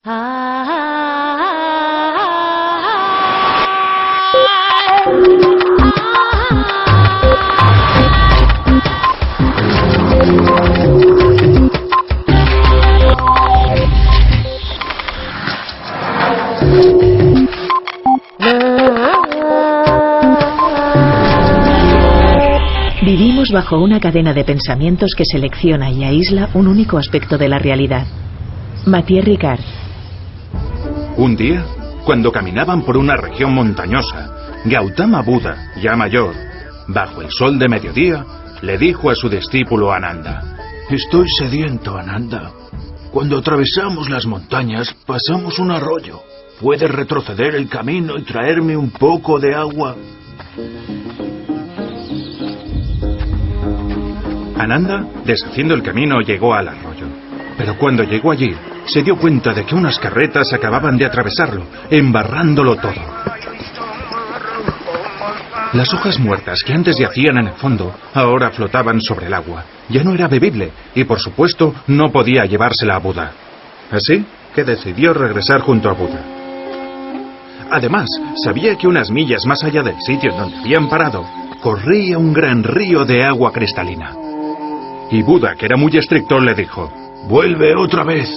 Vivimos bajo una cadena de pensamientos que selecciona y aísla un único aspecto de la realidad. Mathieu Ricard. Un día, cuando caminaban por una región montañosa, Gautama Buda, ya mayor, bajo el sol de mediodía, le dijo a su discípulo Ananda: Estoy sediento, Ananda. Cuando atravesamos las montañas, pasamos un arroyo. ¿Puedes retroceder el camino y traerme un poco de agua? Ananda, deshaciendo el camino, llegó al arroyo. Pero cuando llegó allí, se dio cuenta de que unas carretas acababan de atravesarlo, embarrándolo todo. Las hojas muertas que antes yacían en el fondo, ahora flotaban sobre el agua. Ya no era bebible, y por supuesto no podía llevársela a Buda. Así que decidió regresar junto a Buda. Además, sabía que unas millas más allá del sitio en donde habían parado, corría un gran río de agua cristalina. Y Buda, que era muy estricto, le dijo: Vuelve otra vez,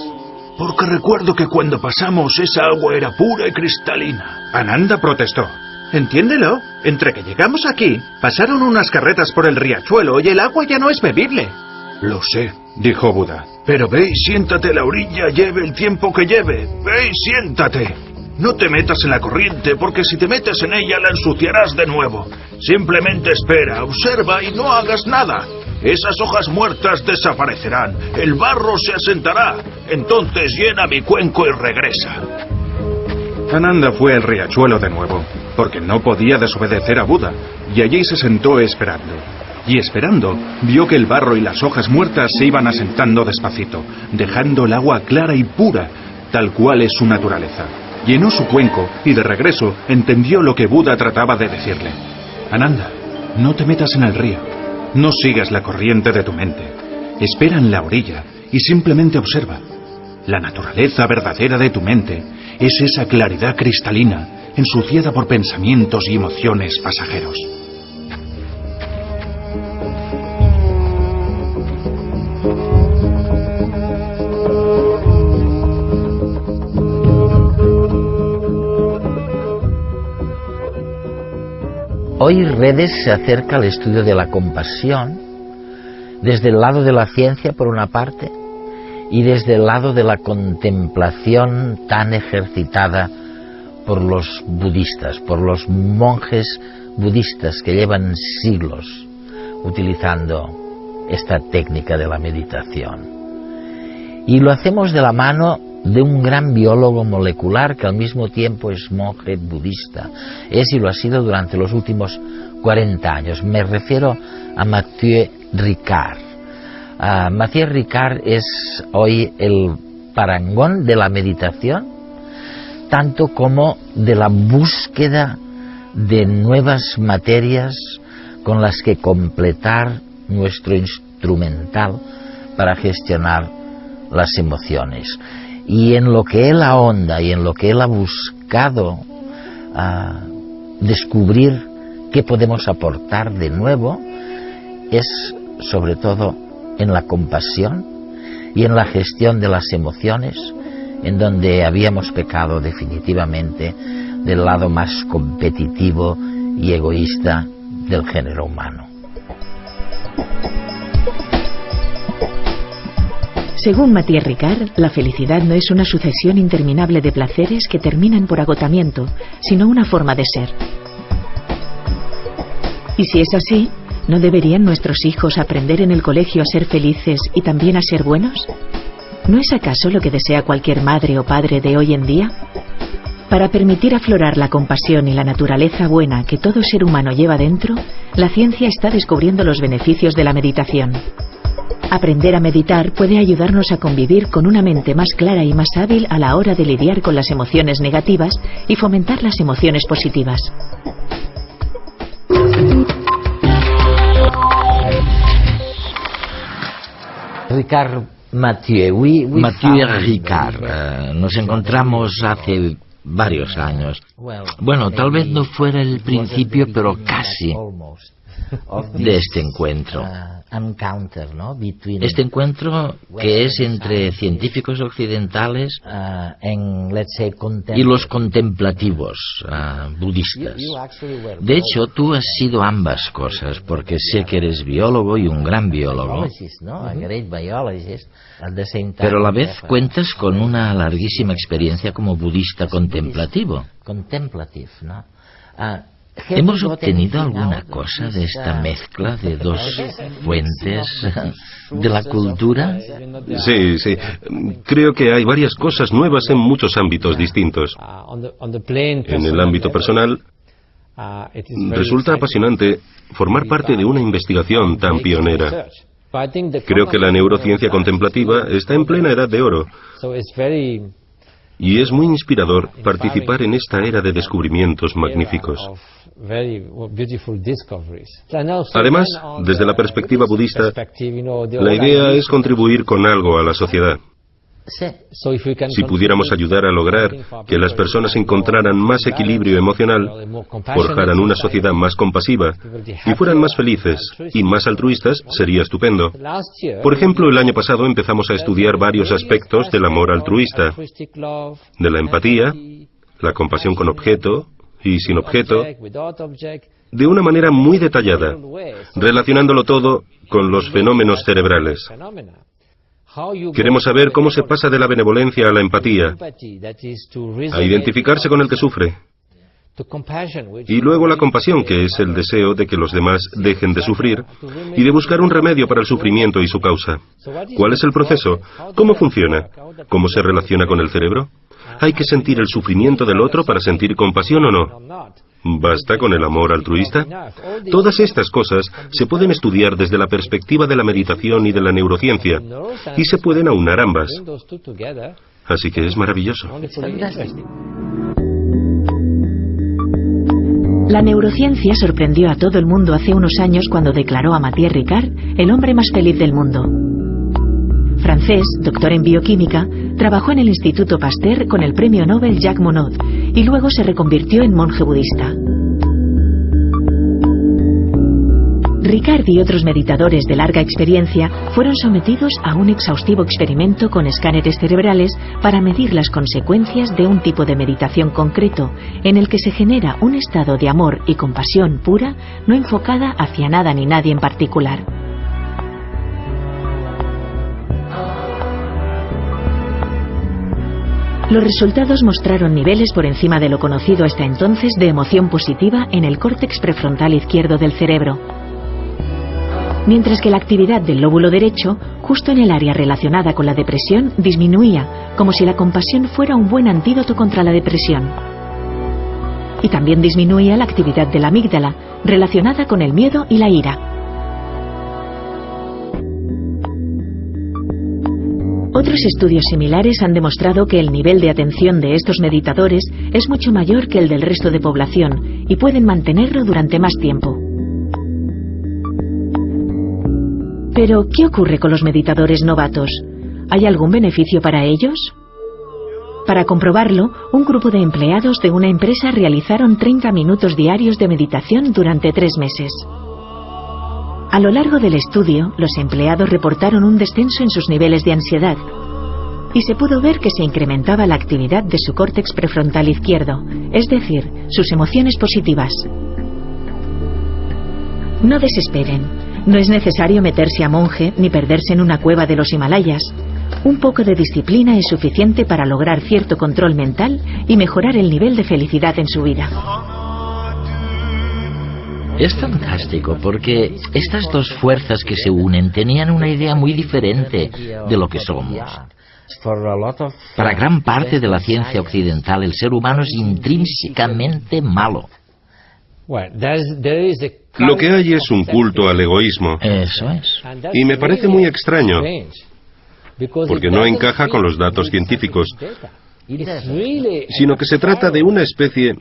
porque recuerdo que cuando pasamos esa agua era pura y cristalina. Ananda protestó: Entiéndelo, entre que llegamos aquí, pasaron unas carretas por el riachuelo y el agua ya no es bebible. Lo sé, dijo Buda. Pero ve y siéntate a la orilla, lleve el tiempo que lleve. Ve y siéntate. No te metas en la corriente, porque si te metes en ella la ensuciarás de nuevo. Simplemente espera, observa y no hagas nada. Esas hojas muertas desaparecerán, el barro se asentará. Entonces llena mi cuenco y regresa. Ananda fue al riachuelo de nuevo, porque no podía desobedecer a Buda, y allí se sentó esperando. Y esperando, vio que el barro y las hojas muertas se iban asentando despacito, dejando el agua clara y pura, tal cual es su naturaleza. Llenó su cuenco y de regreso entendió lo que Buda trataba de decirle. Ananda, no te metas en el río. No sigas la corriente de tu mente. Espera en la orilla y simplemente observa. La naturaleza verdadera de tu mente es esa claridad cristalina, ensuciada por pensamientos y emociones pasajeros. Hoy Redes se acerca al estudio de la compasión desde el lado de la ciencia, por una parte, y desde el lado de la contemplación tan ejercitada por los budistas, por los monjes budistas que llevan siglos utilizando esta técnica de la meditación. Y lo hacemos de la mano de un gran biólogo molecular que al mismo tiempo es monje budista. Es y lo ha sido durante los últimos 40 años. Me refiero a Mathieu Ricard. Mathieu Ricard es hoy el parangón de la meditación, tanto como de la búsqueda de nuevas materias con las que completar nuestro instrumental para gestionar las emociones. Y en lo que él ahonda y en lo que él ha buscado descubrir qué podemos aportar de nuevo es sobre todo en la compasión y en la gestión de las emociones, en donde habíamos pecado definitivamente del lado más competitivo y egoísta del género humano. Según Mathieu Ricard, la felicidad no es una sucesión interminable de placeres que terminan por agotamiento, sino una forma de ser. Y si es así, ¿no deberían nuestros hijos aprender en el colegio a ser felices y también a ser buenos? ¿No es acaso lo que desea cualquier madre o padre de hoy en día? Para permitir aflorar la compasión y la naturaleza buena que todo ser humano lleva dentro, la ciencia está descubriendo los beneficios de la meditación. Aprender a meditar puede ayudarnos a convivir con una mente más clara y más hábil a la hora de lidiar con las emociones negativas y fomentar las emociones positivas. Ricard Mathieu y Ricard nos encontramos hace varios años. Bueno, tal vez no fuera el principio, pero casi, de este encuentro. Este encuentro que es entre científicos occidentales y los contemplativos budistas. De hecho, tú has sido ambas cosas, porque sé que eres biólogo y un gran biólogo, pero a la vez cuentas con una larguísima experiencia como budista contemplativo. ¿Hemos obtenido alguna cosa de esta mezcla de dos fuentes de la cultura? Sí. Creo que hay varias cosas nuevas en muchos ámbitos distintos. En el ámbito personal, resulta apasionante formar parte de una investigación tan pionera. Creo que la neurociencia contemplativa está en plena edad de oro. Y es muy inspirador participar en esta era de descubrimientos magníficos. Además, desde la perspectiva budista, la idea es contribuir con algo a la sociedad. Si pudiéramos ayudar a lograr que las personas encontraran más equilibrio emocional, forjaran una sociedad más compasiva y fueran más felices y más altruistas, sería estupendo. Por ejemplo, el año pasado empezamos a estudiar varios aspectos del amor altruista, de la empatía, la compasión con objeto y sin objeto, de una manera muy detallada, relacionándolo todo con los fenómenos cerebrales. Queremos saber cómo se pasa de la benevolencia a la empatía, a identificarse con el que sufre, y luego la compasión, que es el deseo de que los demás dejen de sufrir y de buscar un remedio para el sufrimiento y su causa. ¿Cuál es el proceso? ¿Cómo funciona? ¿Cómo se relaciona con el cerebro? ¿Hay que sentir el sufrimiento del otro para sentir compasión o no? ¿Basta con el amor altruista? Todas estas cosas se pueden estudiar desde la perspectiva de la meditación y de la neurociencia, y se pueden aunar ambas. Así que es maravilloso. La neurociencia sorprendió a todo el mundo hace unos años cuando declaró a Mathieu Ricard el hombre más feliz del mundo. Francés, doctor en bioquímica, trabajó en el Instituto Pasteur con el premio Nobel Jacques Monod y luego se reconvirtió en monje budista. Ricard y otros meditadores de larga experiencia fueron sometidos a un exhaustivo experimento con escáneres cerebrales para medir las consecuencias de un tipo de meditación concreto en el que se genera un estado de amor y compasión pura, no enfocada hacia nada ni nadie en particular. Los resultados mostraron niveles por encima de lo conocido hasta entonces de emoción positiva en el córtex prefrontal izquierdo del cerebro, mientras que la actividad del lóbulo derecho, justo en el área relacionada con la depresión, disminuía, como si la compasión fuera un buen antídoto contra la depresión. Y también disminuía la actividad de la amígdala, relacionada con el miedo y la ira. Otros estudios similares han demostrado que el nivel de atención de estos meditadores es mucho mayor que el del resto de población y pueden mantenerlo durante más tiempo. Pero, ¿qué ocurre con los meditadores novatos? ¿Hay algún beneficio para ellos? Para comprobarlo, un grupo de empleados de una empresa realizaron 30 minutos diarios de meditación durante 3 meses. A lo largo del estudio, los empleados reportaron un descenso en sus niveles de ansiedad y se pudo ver que se incrementaba la actividad de su córtex prefrontal izquierdo, es decir, sus emociones positivas. No desesperen. No es necesario meterse a monje ni perderse en una cueva de los Himalayas. Un poco de disciplina es suficiente para lograr cierto control mental y mejorar el nivel de felicidad en su vida. Es fantástico porque estas dos fuerzas que se unen tenían una idea muy diferente de lo que somos. Para gran parte de la ciencia occidental, el ser humano es intrínsecamente malo. Lo que hay es un culto al egoísmo. Eso es. Y me parece muy extraño, porque no encaja con los datos científicos, sino que se trata de una especie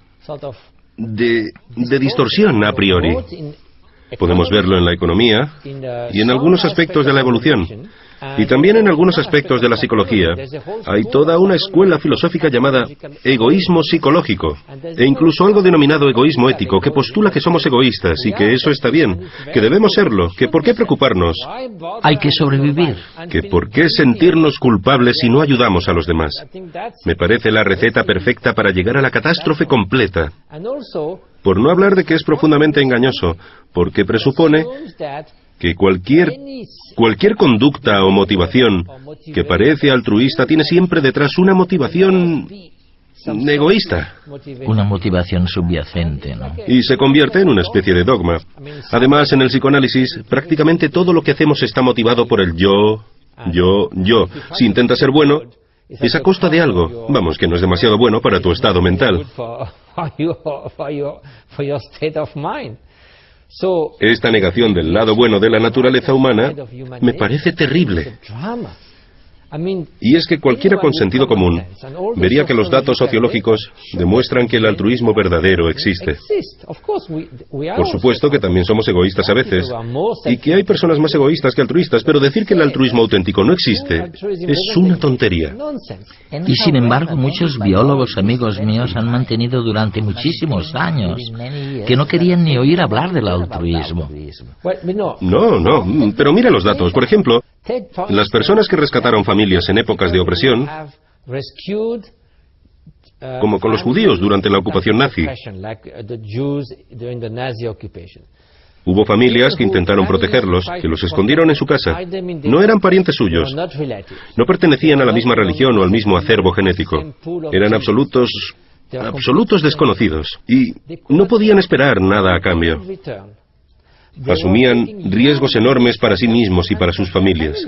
de distorsión a priori. Podemos verlo en la economía y en algunos aspectos de la evolución. Y también en algunos aspectos de la psicología hay toda una escuela filosófica llamada egoísmo psicológico, e incluso algo denominado egoísmo ético, que postula que somos egoístas y que eso está bien, que debemos serlo, que por qué preocuparnos, Hay que sobrevivir. que por qué sentirnos culpables si no ayudamos a los demás. Me parece la receta perfecta para llegar a la catástrofe completa. Por no hablar de que es profundamente engañoso, porque presupone que cualquier conducta o motivación que parece altruista tiene siempre detrás una motivación egoísta. Una motivación subyacente, ¿no? Y se convierte en una especie de dogma. Además, en el psicoanálisis, prácticamente todo lo que hacemos está motivado por el yo. Si intentas ser bueno, es a costa de algo. Vamos, que no es demasiado bueno para tu estado mental. Esta negación del lado bueno de la naturaleza humana me parece terrible. Y es que cualquiera con sentido común vería que los datos sociológicos demuestran que el altruismo verdadero existe. Por supuesto que también somos egoístas a veces, y que hay personas más egoístas que altruistas, pero decir que el altruismo auténtico no existe es una tontería. Y sin embargo, muchos biólogos amigos míos han mantenido durante muchísimos años que no querían ni oír hablar del altruismo. No, pero mira los datos. Por ejemplo, las personas que rescataron familias en épocas de opresión, como con los judíos durante la ocupación nazi. Hubo familias que intentaron protegerlos, que los escondieron en su casa. No eran parientes suyos. No pertenecían a la misma religión o al mismo acervo genético. Eran absolutos desconocidos. Y no podían esperar nada a cambio. Asumían riesgos enormes para sí mismos y para sus familias.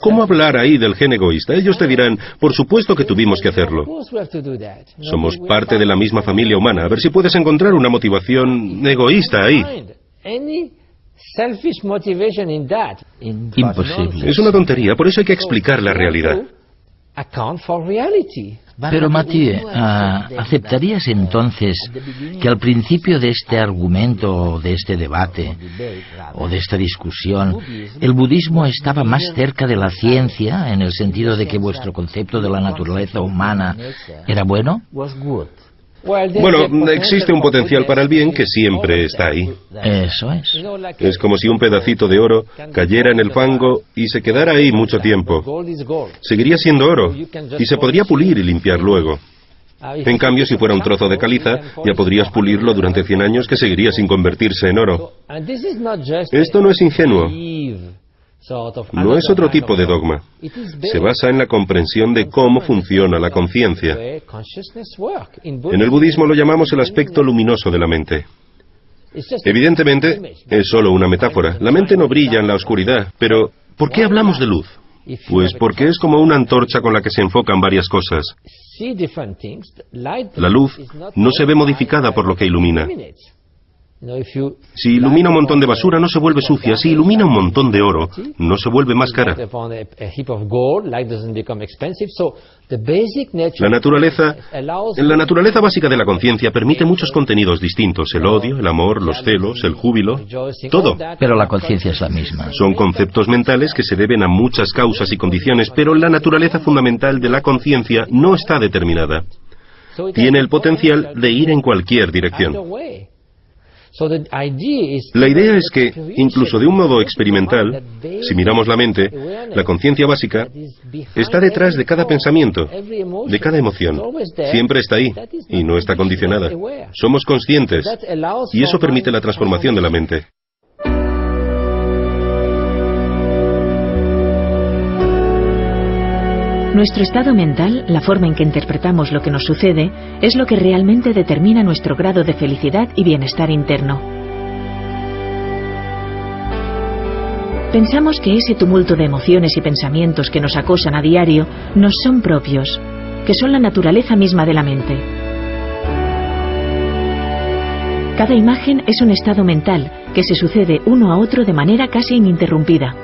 ¿Cómo hablar ahí del gen egoísta? Ellos te dirán, por supuesto que tuvimos que hacerlo. Somos parte de la misma familia humana. A ver si puedes encontrar una motivación egoísta ahí. Imposible. Es una tontería, por eso hay que explicar la realidad. Pero Mathieu, ¿aceptarías entonces que al principio de este argumento, de este debate, o de esta discusión, el budismo estaba más cerca de la ciencia, en el sentido de que vuestro concepto de la naturaleza humana era bueno? Bueno, existe un potencial para el bien que siempre está ahí. Eso es. Es como si un pedacito de oro cayera en el fango y se quedara ahí mucho tiempo. Seguiría siendo oro y se podría pulir y limpiar luego. En cambio, si fuera un trozo de caliza, ya podrías pulirlo durante 100 años que seguiría sin convertirse en oro. Esto no es ingenuo. No es otro tipo de dogma. Se basa en la comprensión de cómo funciona la conciencia. En el budismo lo llamamos el aspecto luminoso de la mente. Evidentemente, es solo una metáfora. La mente no brilla en la oscuridad, pero ¿por qué hablamos de luz? Pues porque es como una antorcha con la que se enfocan varias cosas. La luz no se ve modificada por lo que ilumina. Si ilumina un montón de basura, no se vuelve sucia. Si ilumina un montón de oro, no se vuelve más cara. La naturaleza básica de la conciencia permite muchos contenidos distintos. El odio, el amor, los celos, el júbilo, todo. Pero la conciencia es la misma. Son conceptos mentales que se deben a muchas causas y condiciones, pero la naturaleza fundamental de la conciencia no está determinada. Tiene el potencial de ir en cualquier dirección. La idea es que, incluso de un modo experimental, si miramos la mente, la conciencia básica está detrás de cada pensamiento, de cada emoción. Siempre está ahí, y no está condicionada. Somos conscientes, y eso permite la transformación de la mente. Nuestro estado mental, la forma en que interpretamos lo que nos sucede, es lo que realmente determina nuestro grado de felicidad y bienestar interno. Pensamos que ese tumulto de emociones y pensamientos que nos acosan a diario nos son propios, que son la naturaleza misma de la mente. Cada imagen es un estado mental que se sucede uno a otro de manera casi ininterrumpida.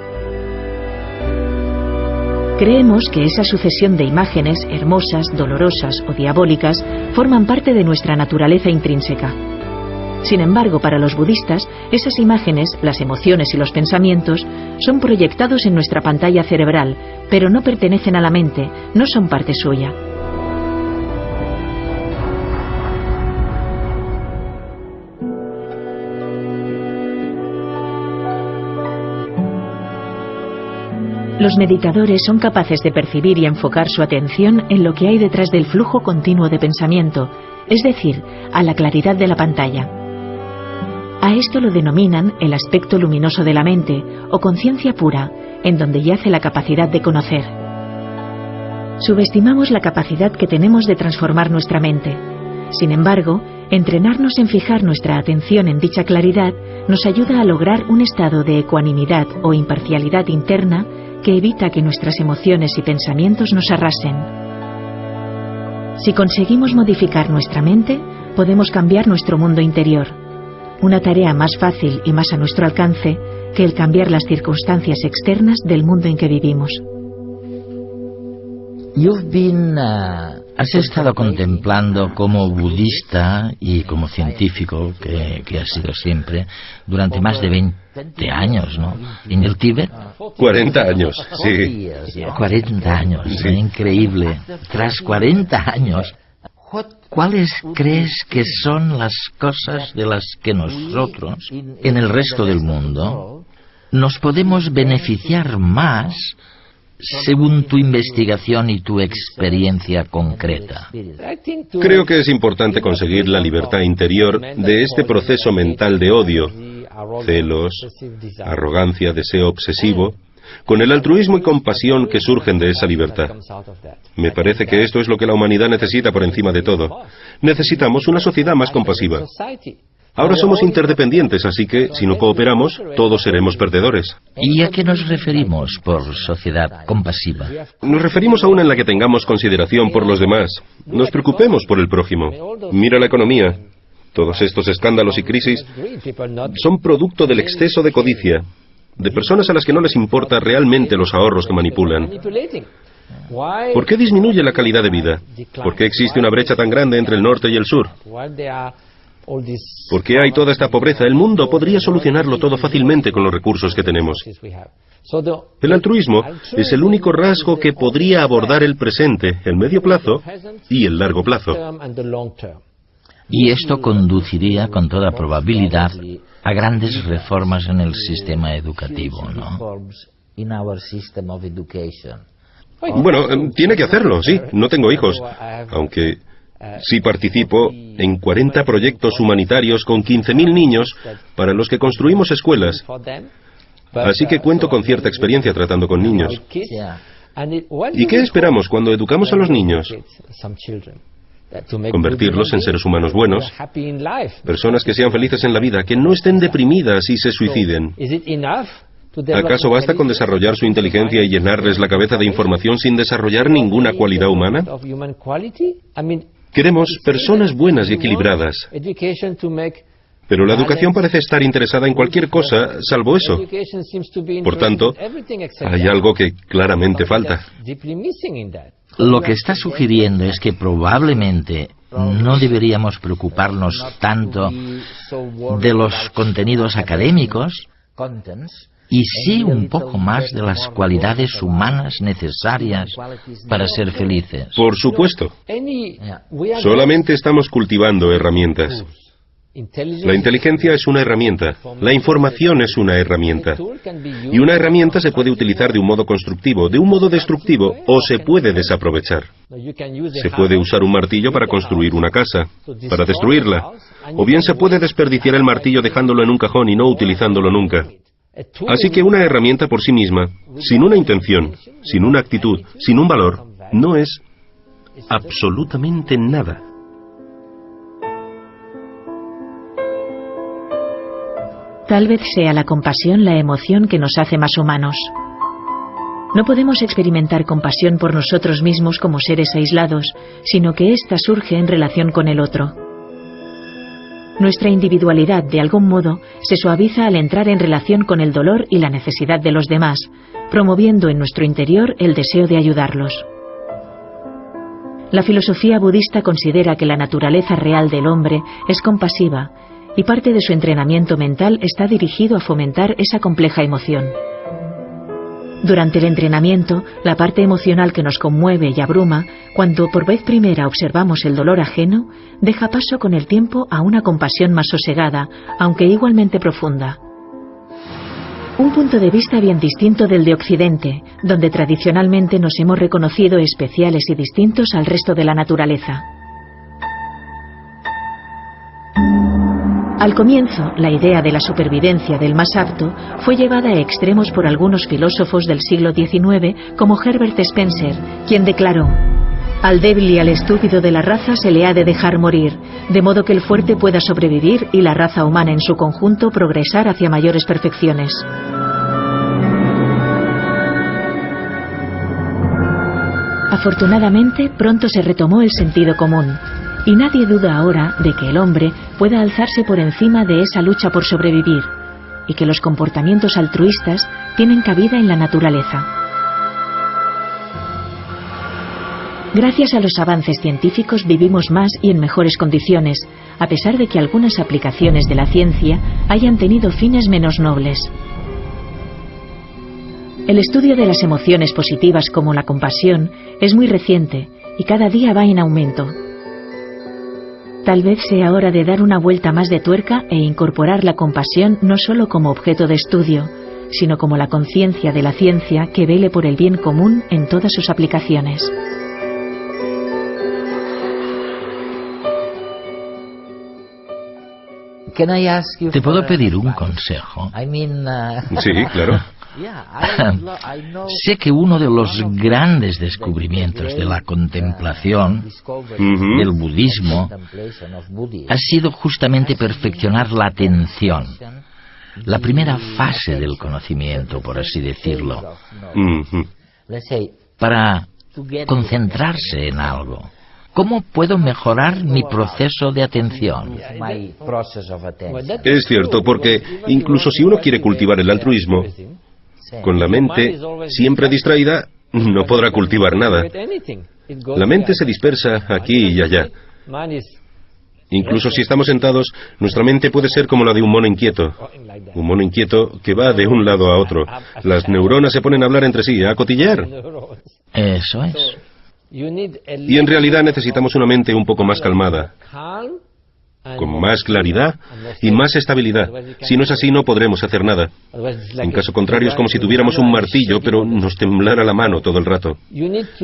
Creemos que esa sucesión de imágenes, hermosas, dolorosas o diabólicas, forman parte de nuestra naturaleza intrínseca. Sin embargo, para los budistas, esas imágenes, las emociones y los pensamientos son proyectados en nuestra pantalla cerebral, pero no pertenecen a la mente, no son parte suya. Los meditadores son capaces de percibir y enfocar su atención en lo que hay detrás del flujo continuo de pensamiento, es decir, a la claridad de la pantalla. A esto lo denominan el aspecto luminoso de la mente o conciencia pura, en donde yace la capacidad de conocer. Subestimamos la capacidad que tenemos de transformar nuestra mente. Sin embargo, entrenarnos en fijar nuestra atención en dicha claridad nos ayuda a lograr un estado de ecuanimidad o imparcialidad interna que evita que nuestras emociones y pensamientos nos arrasen. Si conseguimos modificar nuestra mente, podemos cambiar nuestro mundo interior. Una tarea más fácil y más a nuestro alcance que el cambiar las circunstancias externas del mundo en que vivimos. Has estado contemplando como budista y como científico, que has sido siempre, durante más de 20 años, ¿no? ¿En el Tíbet? 40 años, sí. 40 años, sí. Increíble. Tras 40 años, ¿cuáles crees que son las cosas de las que nosotros, en el resto del mundo, nos podemos beneficiar más según tu investigación y tu experiencia concreta? Creo que es importante conseguir la libertad interior de este proceso mental de odio, celos, arrogancia, deseo obsesivo, con el altruismo y compasión que surgen de esa libertad. Me parece que esto es lo que la humanidad necesita por encima de todo. Necesitamos una sociedad más compasiva. Ahora somos interdependientes, así que, si no cooperamos, todos seremos perdedores. ¿Y a qué nos referimos por sociedad compasiva? Nos referimos a una en la que tengamos consideración por los demás. Nos preocupemos por el prójimo. Mira la economía. Todos estos escándalos y crisis son producto del exceso de codicia, de personas a las que no les importa realmente los ahorros que manipulan. ¿Por qué disminuye la calidad de vida? ¿Por qué existe una brecha tan grande entre el norte y el sur? ¿Por qué hay toda esta pobreza? El mundo podría solucionarlo todo fácilmente con los recursos que tenemos. El altruismo es el único rasgo que podría abordar el presente, el medio plazo y el largo plazo. Y esto conduciría, con toda probabilidad, a grandes reformas en el sistema educativo, ¿no? Bueno, tiene que hacerlo, sí. No tengo hijos, aunque sí participo en 40 proyectos humanitarios con 15.000 niños para los que construimos escuelas. Así que cuento con cierta experiencia tratando con niños. ¿Y qué esperamos cuando educamos a los niños? Convertirlos en seres humanos buenos, personas que sean felices en la vida, que no estén deprimidas y se suiciden. ¿Acaso basta con desarrollar su inteligencia y llenarles la cabeza de información sin desarrollar ninguna cualidad humana? Queremos personas buenas y equilibradas. Pero la educación parece estar interesada en cualquier cosa, salvo eso. Por tanto, hay algo que claramente falta. Lo que está sugiriendo es que probablemente no deberíamos preocuparnos tanto de los contenidos académicos y sí un poco más de las cualidades humanas necesarias para ser felices. Por supuesto. Solamente estamos cultivando herramientas. La inteligencia es una herramienta, la información es una herramienta. Y una herramienta se puede utilizar de un modo constructivo, de un modo destructivo, o se puede desaprovechar. Se puede usar un martillo para construir una casa, para destruirla. O bien se puede desperdiciar el martillo dejándolo en un cajón y no utilizándolo nunca. Así que una herramienta por sí misma, sin una intención, sin una actitud, sin un valor, no es absolutamente nada. Tal vez sea la compasión la emoción que nos hace más humanos. No podemos experimentar compasión por nosotros mismos como seres aislados, sino que ésta surge en relación con el otro. Nuestra individualidad, de algún modo, se suaviza al entrar en relación con el dolor y la necesidad de los demás, promoviendo en nuestro interior el deseo de ayudarlos. La filosofía budista considera que la naturaleza real del hombre es compasiva, y parte de su entrenamiento mental está dirigido a fomentar esa compleja emoción. Durante el entrenamiento, la parte emocional que nos conmueve y abruma, cuando por vez primera observamos el dolor ajeno, deja paso con el tiempo a una compasión más sosegada, aunque igualmente profunda. Un punto de vista bien distinto del de Occidente, donde tradicionalmente nos hemos reconocido especiales y distintos al resto de la naturaleza. Al comienzo, la idea de la supervivencia del más apto fue llevada a extremos por algunos filósofos del siglo XIX, como Herbert Spencer, quien declaró: «Al débil y al estúpido de la raza se le ha de dejar morir, de modo que el fuerte pueda sobrevivir y la raza humana en su conjunto progresar hacia mayores perfecciones». Afortunadamente, pronto se retomó el sentido común, y nadie duda ahora de que el hombre pueda alzarse por encima de esa lucha por sobrevivir, y que los comportamientos altruistas tienen cabida en la naturaleza. Gracias a los avances científicos vivimos más y en mejores condiciones, a pesar de que algunas aplicaciones de la ciencia hayan tenido fines menos nobles. El estudio de las emociones positivas como la compasión es muy reciente y cada día va en aumento. Tal vez sea hora de dar una vuelta más de tuerca e incorporar la compasión no solo como objeto de estudio, sino como la conciencia de la ciencia que vele por el bien común en todas sus aplicaciones. ¿Te puedo pedir un consejo? Sí, claro. Sé que uno de los grandes descubrimientos de la contemplación, del budismo, ha sido justamente perfeccionar la atención, la primera fase del conocimiento, por así decirlo, para concentrarse en algo. ¿Cómo puedo mejorar mi proceso de atención? Es cierto, porque incluso si uno quiere cultivar el altruismo, con la mente siempre distraída, no podrá cultivar nada. La mente se dispersa aquí y allá. Incluso si estamos sentados, nuestra mente puede ser como la de un mono inquieto. Un mono inquieto que va de un lado a otro. Las neuronas se ponen a hablar entre sí, a cotillear. Eso es. Y en realidad necesitamos una mente un poco más calmada, con más claridad y más estabilidad. Si no es así, no podremos hacer nada. En caso contrario, es como si tuviéramos un martillo, pero nos temblara la mano todo el rato.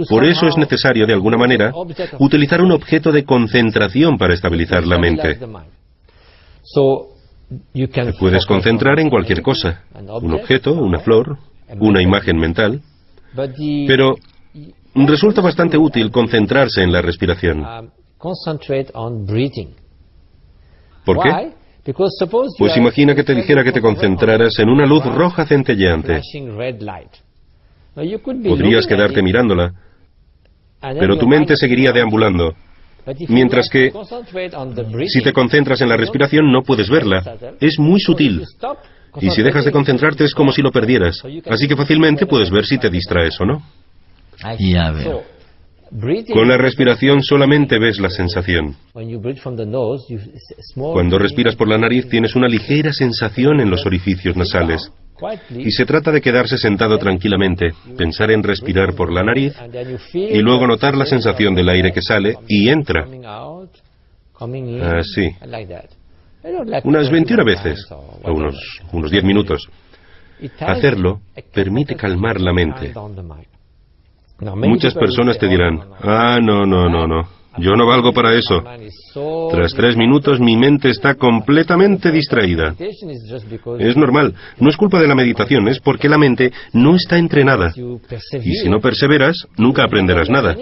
Por eso es necesario, de alguna manera, utilizar un objeto de concentración para estabilizar la mente. Te puedes concentrar en cualquier cosa. Un objeto, una flor, una imagen mental. Pero resulta bastante útil concentrarse en la respiración. ¿Por qué? Pues imagina que te dijera que te concentraras en una luz roja centelleante. Podrías quedarte mirándola, pero tu mente seguiría deambulando. Mientras que, si te concentras en la respiración, no puedes verla. Es muy sutil. Y si dejas de concentrarte, es como si lo perdieras. Así que fácilmente puedes ver si te distraes o no. Ya veo. Con la respiración solamente ves la sensación. Cuando respiras por la nariz tienes una ligera sensación en los orificios nasales. Y se trata de quedarse sentado tranquilamente, pensar en respirar por la nariz y luego notar la sensación del aire que sale y entra. Así. Unas 21 veces, o unos 10 minutos. Hacerlo permite calmar la mente. Muchas personas te dirán: no, yo no valgo para eso. Tras 3 minutos mi mente está completamente distraída. Es normal, no es culpa de la meditación, es porque la mente no está entrenada. Y si no perseveras, nunca aprenderás nada.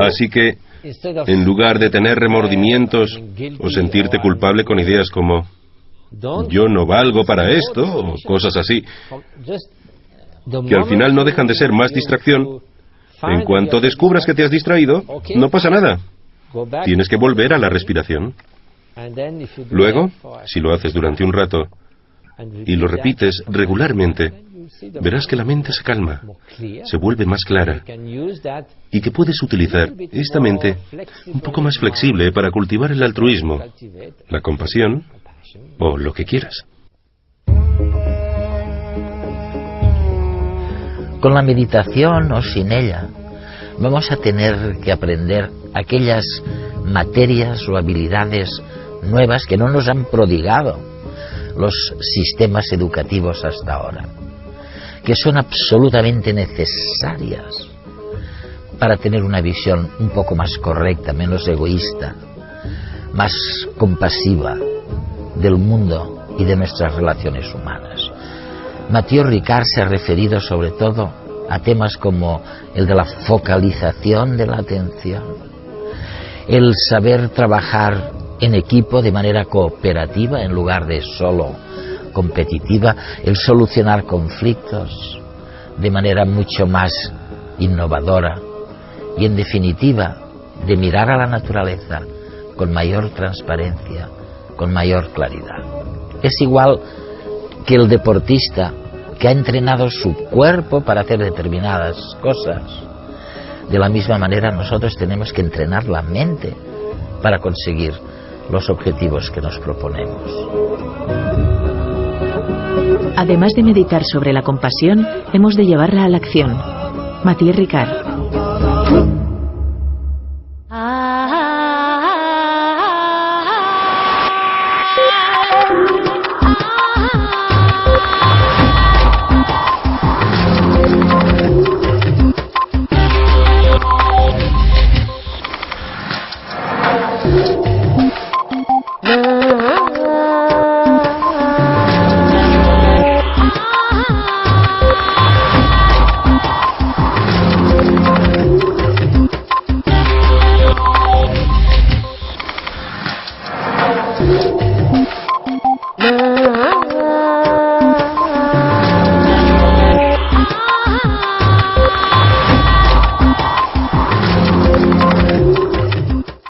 Así que, en lugar de tener remordimientos o sentirte culpable con ideas como yo no valgo para esto, o cosas así, que al final no dejan de ser más distracción, en cuanto descubras que te has distraído, no pasa nada. Tienes que volver a la respiración. Luego, si lo haces durante un rato y lo repites regularmente, verás que la mente se calma, se vuelve más clara y que puedes utilizar esta mente un poco más flexible para cultivar el altruismo, la compasión o lo que quieras. Con la meditación o sin ella, vamos a tener que aprender aquellas materias o habilidades nuevas que no nos han prodigado los sistemas educativos hasta ahora, que son absolutamente necesarias para tener una visión un poco más correcta, menos egoísta, más compasiva del mundo y de nuestras relaciones humanas. Mathieu Ricard se ha referido sobre todo a temas como el de la focalización de la atención, el saber trabajar en equipo de manera cooperativa en lugar de solo competitiva, el solucionar conflictos de manera mucho más innovadora y, en definitiva, de mirar a la naturaleza con mayor transparencia, con mayor claridad. Es igual que el deportista que ha entrenado su cuerpo para hacer determinadas cosas. De la misma manera, nosotros tenemos que entrenar la mente para conseguir los objetivos que nos proponemos. Además de meditar sobre la compasión, hemos de llevarla a la acción. Mathieu Ricard.